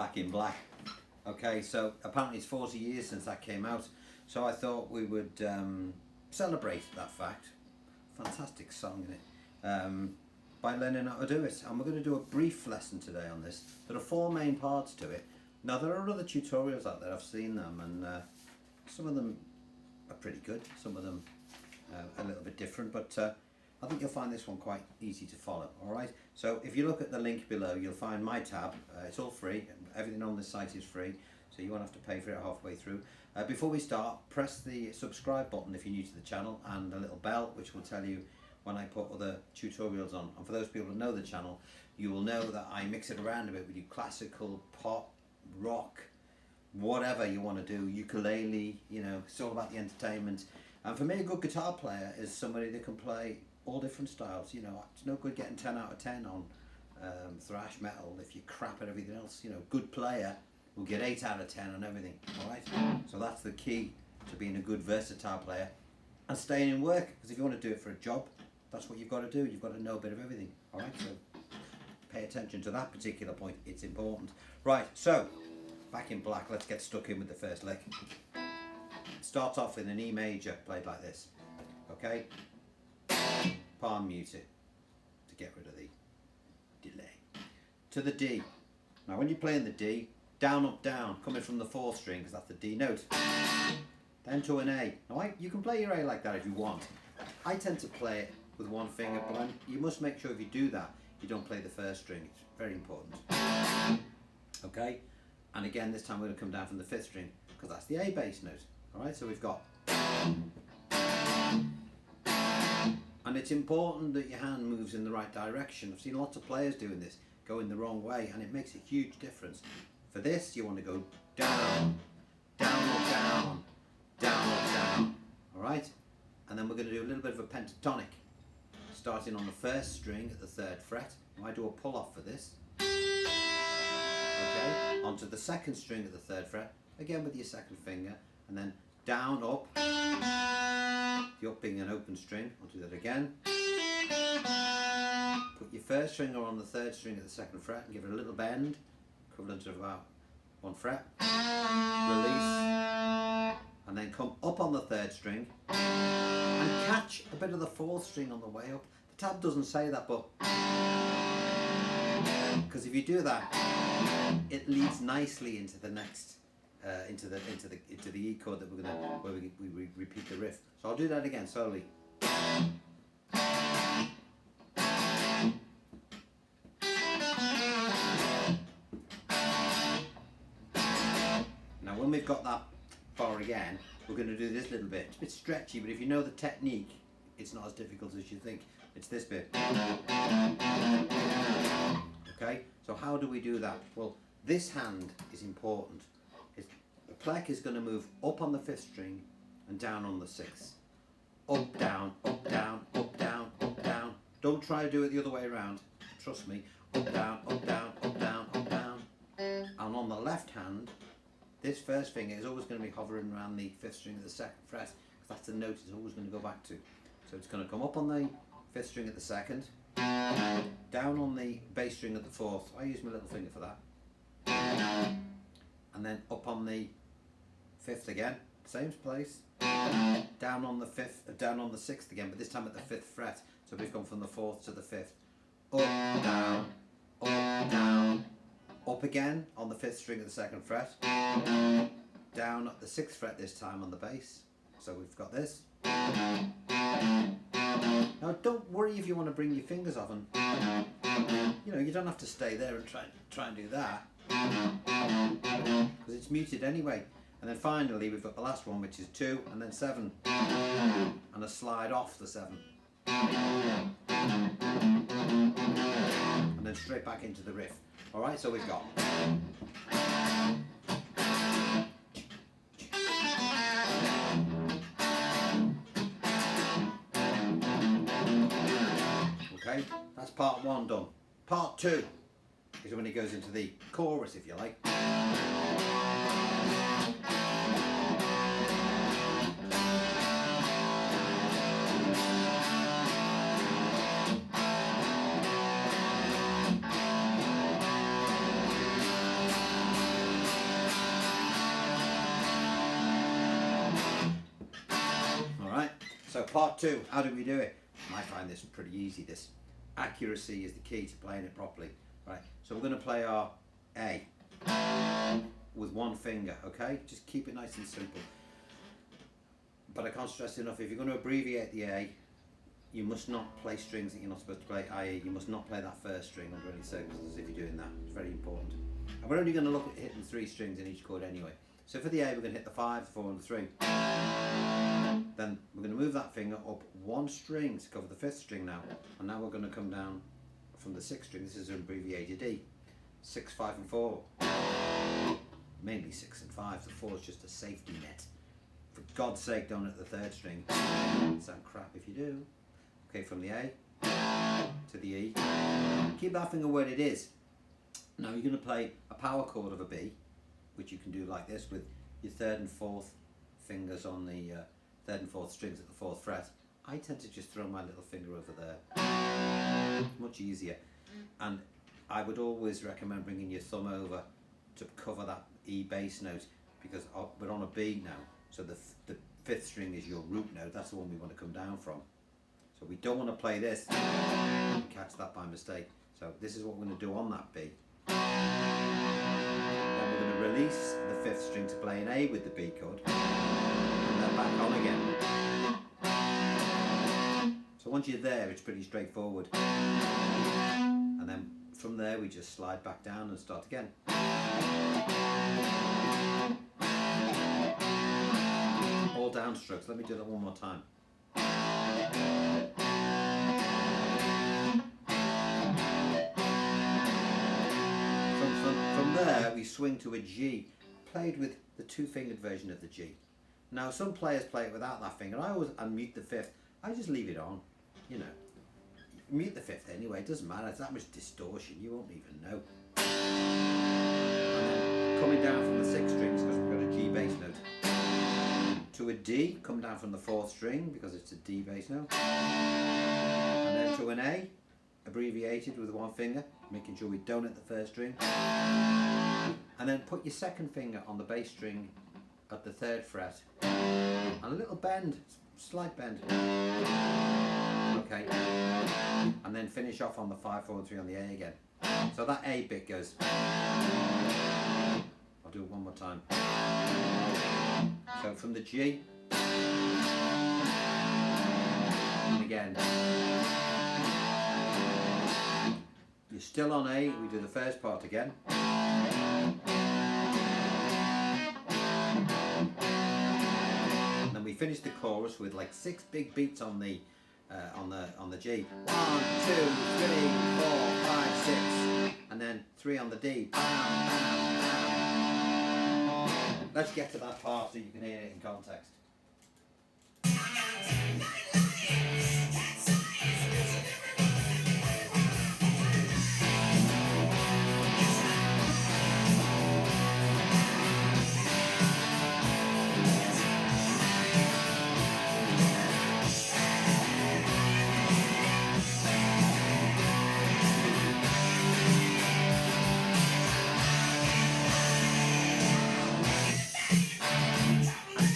Back in Black. Okay, so apparently it's 40 years since that came out, so I thought we would celebrate that fact. Fantastic song, isn't it? By learning how to do it. And we're going to do a brief lesson today on this. There are 4 main parts to it. Now there are other tutorials out there, I've seen them, and some of them are pretty good, some of them a little bit different, but I think you'll find this one quite easy to follow. Alright, so if you look at the link below, you'll find my tab. It's all free, everything on this site is free, so you won't have to pay for it halfway through. Before we start, press the subscribe button if you're new to the channel, and the little bell which will tell you when I put other tutorials on. And for those people who know the channel, you will know that I mix it around a bit. We do classical, pop, rock, whatever you want to do, ukulele, you know, it's all about the entertainment. And for me, a good guitar player is somebody that can play all different styles. You know, it's no good getting 10 out of 10 on thrash metal if you're crap at everything else. You know, good player will get 8 out of 10 on everything. Alright, so that's the key to being a good versatile player and staying in work, because if you want to do it for a job, that's what you've got to do. You've got to know a bit of everything. Alright, so pay attention to that particular point, it's important. Right, so Back in Black, let's get stuck in with the first lick. It starts off with an E major, played like this. Okay, palm mute it to get rid of the delay. To the D. Now when you're playing the D, down, up, down, coming from the 4th string, because that's the D note. Then to an A. Now you can play your A like that if you want. I tend to play it with one finger, but you must make sure if you do that, you don't play the 1st string. It's very important. Okay, and again this time we're going to come down from the 5th string, because that's the A bass note. Alright, so we've got, and it's important that your hand moves in the right direction. I've seen lots of players doing this, going the wrong way, and it makes a huge difference. For this, you want to go down, down, up, down, down, up, down. Alright, and then we're going to do a little bit of a pentatonic, starting on the 1st string at the 3rd fret. I do a pull off for this. Okay, onto the 2nd string at the 3rd fret, again with your 2nd finger, and then down, up, the up being an open string. I'll do that again. Put your 1st finger on the 3rd string at the 2nd fret and give it a little bend, equivalent of about 1 fret. Release, and then come up on the 3rd string and catch a bit of the 4th string on the way up. The tab doesn't say that, but because if you do that, it leads nicely into the next, into the E chord that we're gonna, where we repeat the riff. So I'll do that again slowly. Now when we've got that far again, we're going to do this little bit. It's a bit stretchy, but if you know the technique, it's not as difficult as you think. It's this bit. Okay, so how do we do that? Well, this hand is important. The pluck is going to move up on the 5th string and down on the 6th. Up, down, up, down, up, down, up, down. Don't try to do it the other way around. Trust me. Up, down, up, down, up, down, up, down. And on the left hand, this 1st finger is always going to be hovering around the 5th string of the 2nd fret, because that's the note it's always going to go back to. So it's going to come up on the 5th string at the 2nd, down on the bass string at the 4th. I use my little finger for that. And then up on the 5th again, same place. Down on the 5th, down on the 6th again, but this time at the 5th fret. So we've gone from the 4th to the 5th. Up, down, up, down. Up again on the 5th string of the 2nd fret, down at the 6th fret this time on the bass. So we've got this. Now don't worry if you want to bring your fingers off, and you know, you don't have to stay there and try and do that, because it's muted anyway. And then finally we've got the last one, which is 2 and then 7, and a slide off the 7. And then straight back into the riff. Alright, so we've got okay, that's part 1 done. Part 2 is when it goes into the chorus, if you like. part 2, how do we do it? I find this pretty easy. This accuracy is the key to playing it properly. Right, so we're going to play our A with one finger, okay? Just keep it nice and simple. But I can't stress enough, if you're going to abbreviate the A, you must not play strings that you're not supposed to play, i.e. you must not play that first string under any circumstances if you're doing that. It's very important. And we're only going to look at hitting 3 strings in each chord anyway. So for the A, we're going to hit the 5, the 4 and the 3. Then we're going to move that finger up 1 string to cover the 5th string now. And now we're going to come down from the 6th string. This is an abbreviated E. 6, 5 and 4. Mainly 6 and 5. The 4 is just a safety net. For God's sake, don't hit the 3rd string. Sound crap if you do. Okay, from the A to the E. Keep that finger where it is. Now you're going to play a power chord of a B, which you can do like this with your 3rd and 4th fingers on the 3rd and 4th strings at the 4th fret. I tend to just throw my little finger over there. Much easier. And I would always recommend bringing your thumb over to cover that E bass note, because we're on a B now, so the 5th string is your root note. That's the one we want to come down from. So we don't want to play this and catch that by mistake. So this is what we're going to do on that B. Then we're going to release the 5th string to play an A with the B chord, and then back on again. So once you're there, it's pretty straightforward. And then from there, we just slide back down and start again. All downstrokes. Let me do that one more time. From there, we swing to a G, played with the 2-fingered version of the G. Now, some players play it without that finger. I always unmute the 5th. I just leave it on, you know. Mute the 5th anyway, it doesn't matter. It's that much distortion, you won't even know. And then coming down from the 6th strings, because we've got a G bass note, to a D, come down from the 4th string because it's a D bass note, and then to an A, abbreviated with 1 finger, making sure we don't hit the 1st string, and then put your 2nd finger on the bass string at the 3rd fret, and a little bend, slight bend, okay, and then finish off on the 5, 4 and 3 on the A again. So that A bit goes, I'll do it one more time. So from the G, and again, you're still on A, we do the first part again. And then we finish the chorus with like 6 big beats on the G. 1, 2, 3, 4, 5, 6, and then 3 on the D. Bam, bam, bam. Let's get to that part so you can hear it in context.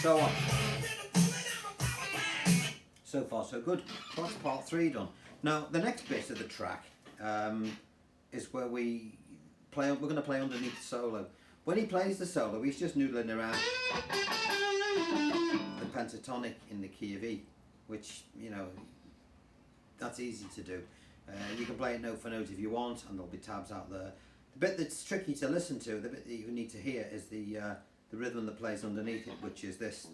So on. So far so good. So that's part 3 done. Now the next bit of the track is where we play. We're going to play underneath the solo. When he plays the solo, he's just noodling around the pentatonic in the key of E, which, you know, that's easy to do. You can play it note for note if you want, and there'll be tabs out there. The bit that's tricky to listen to, the bit that you need to hear, is the rhythm that plays underneath it, which is this.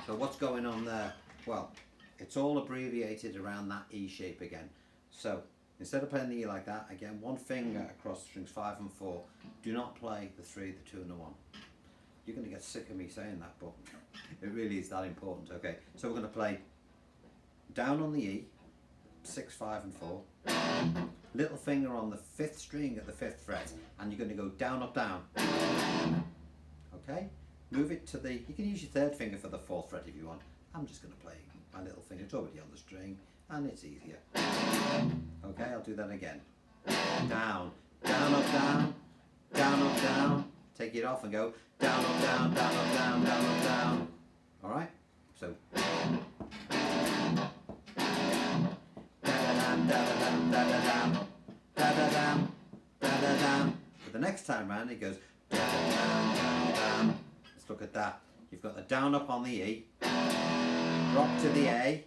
So what's going on there? Well, it's all abbreviated around that E shape again. So instead of playing the E like that, again, 1 finger across strings 5 and 4. Do not play the 3, the 2 and the 1. You're going to get sick of me saying that, but it really is that important, okay? So we're going to play down on the E, 6, 5 and 4. Little finger on the 5th string at the 5th fret, and you're going to go down, up, down. Okay? move it to the, you can use your third finger for the fourth fret if you want. I'm just going to play my little finger, it's already on the string, and it's easier. Okay, I'll do that again. Down, down, up, down, down, up, down. Take it off and go down, up, down, down, up, down, down, up, down. All right, so. But the next time round it goes down. Let's look at that. You've got the down up on the E, drop to the A,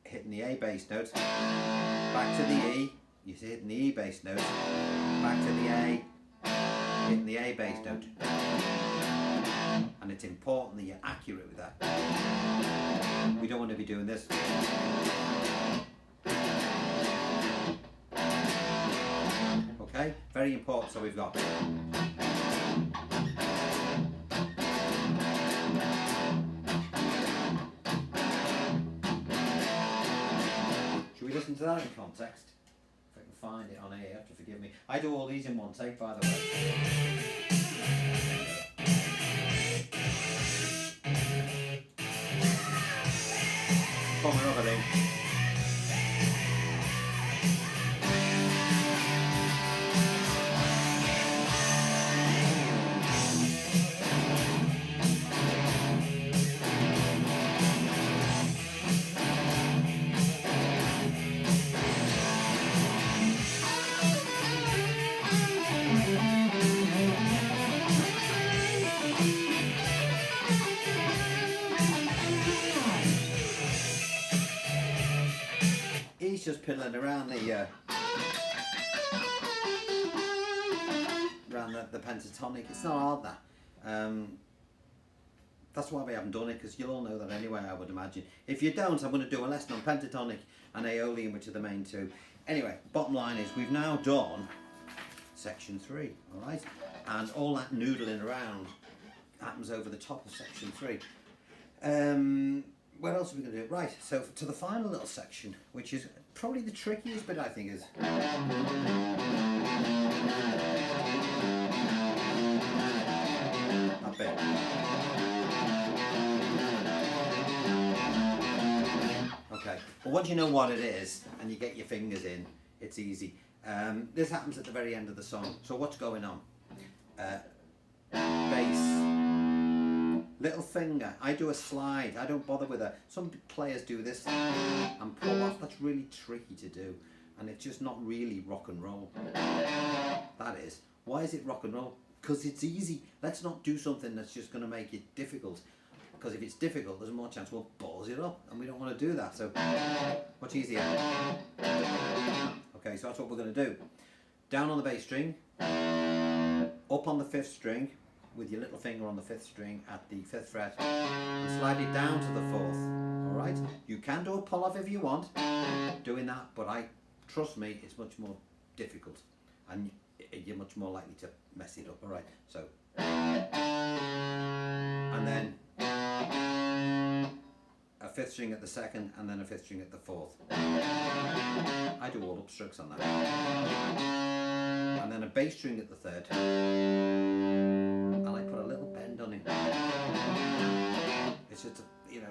hitting the A bass note, back to the E, you're hitting the E bass note, back to the A, hitting the A bass note. And it's important that you're accurate with that. We don't want to be doing this. Okay, very important. So we've got. Should we listen to that in context? If I can find it on here, you have to forgive me. I do all these in one take, by the way. Coming up, I think. He's just piddling around the pentatonic. It's not hard, that. That's why we haven't done it, because you'll all know that anyway, I would imagine. If you don't, I'm going to do a lesson on pentatonic and aeolian, which are the main two. Anyway, bottom line is we've now done section 3, all right? And all that noodling around happens over the top of section 3. What else are we going to do? Right, so to the final little section, which is probably the trickiest bit, I think, is that bit. Okay, well, once you know what it is and you get your fingers in, it's easy. This happens at the very end of the song. So what's going on? Bass. Little finger, I do a slide, I don't bother with a, some players do this and pull off, that's really tricky to do, and it's just not really rock and roll. That is. Why is it rock and roll? Because it's easy. Let's not do something that's just going to make it difficult, because if it's difficult there's more chance we'll balls it up, and we don't want to do that. So much easier. Okay, so that's what we're going to do. Down on the bass string, up on the 5th string, with your little finger on the 5th string at the 5th fret, and slide it down to the 4th. All right. You can do a pull off if you want, doing that, but trust me, it's much more difficult, and you're much more likely to mess it up. All right. So, and then a 5th string at the 2nd, and then a 5th string at the 4th. I do all upstrokes on that, and then a bass string at the 3rd. And I put a little bend on it. It's just,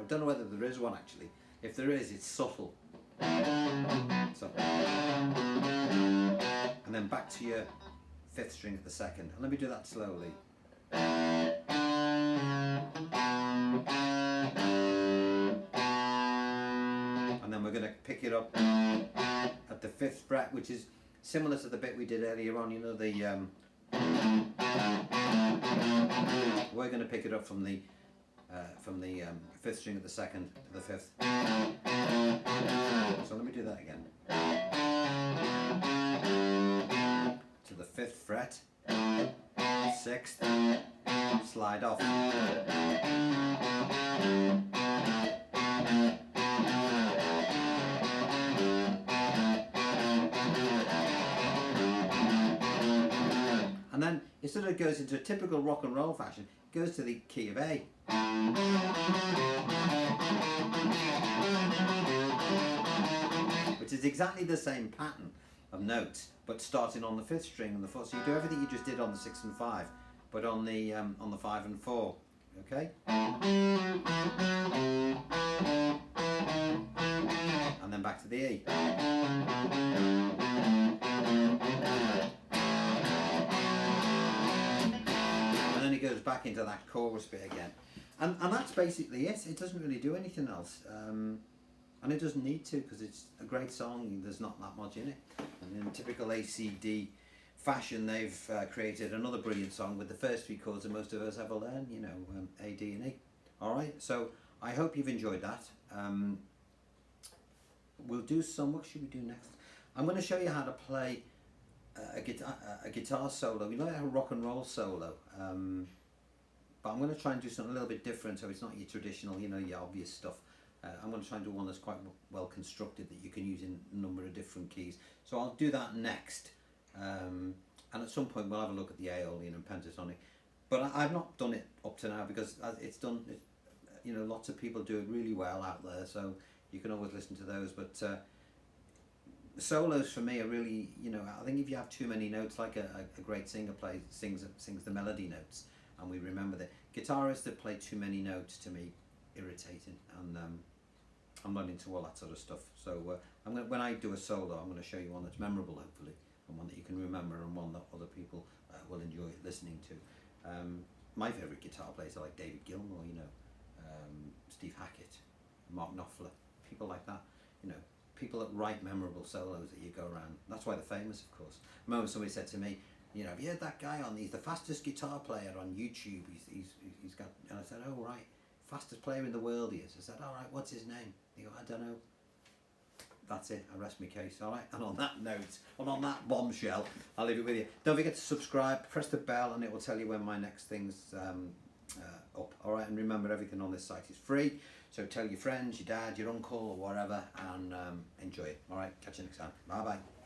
don't know whether there is one actually. If there is, it's subtle. So, and then back to your 5th string at the 2nd. And let me do that slowly. And then we're going to pick it up at the 5th fret, which is similar to the bit we did earlier on. We're going to pick it up from the 5th string at the 2nd to the 5th. So let me do that again. To the 5th fret, 6th, slide off. And then it sort of goes into a typical rock and roll fashion, goes to the key of A. Which is exactly the same pattern of notes, but starting on the 5th string and the 4th. So you do everything you just did on the 6 and 5, but on the 5 and 4. Okay? And then back to the E. And then it goes back into that chorus bit again. And that's basically it. It doesn't really do anything else. And it doesn't need to, because it's a great song. There's not that much in it. And in typical ACD fashion, they've created another brilliant song with the first three chords that most of us ever learn, you know, A, D and E. Alright, so I hope you've enjoyed that. We'll do some, what should we do next? I'm going to show you how to play a guitar solo. We like a rock and roll solo, but I'm going to try and do something a little bit different, so it's not your traditional, you know, your obvious stuff. I'm going to try and do one that's quite well constructed that you can use in a number of different keys. So I'll do that next, and at some point we'll have a look at the Aeolian and pentatonic. But I've not done it up to now because it's done. You know, lots of people do it really well out there, so you can always listen to those. But solos for me are really, you know, I think if you have too many notes, like a great singer sings the melody notes, and we remember that. Guitarists that play too many notes, to me, irritating, and I'm not into all that sort of stuff. So when I do a solo, I'm going to show you one that's memorable, hopefully, and one that you can remember, and one that other people will enjoy listening to. My favourite guitar players are like David Gilmour, you know, Steve Hackett, Mark Knopfler, people like that, you know, people that write memorable solos that you go around. That's why they're famous, of course. I remember somebody said to me, you know, have you heard that guy he's the fastest guitar player on YouTube, he's got, and I said, oh right, fastest player in the world he is. I said, all right, what's his name? He goes, I don't know. That's it, I rest my case. All right, and on that note, and on that bombshell, I'll leave it with you. Don't forget to subscribe, press the bell, and it will tell you when my next thing's up. All right, and remember, everything on this site is free, so tell your friends, your dad, your uncle, or whatever, and enjoy it. All right, catch you next time. Bye bye.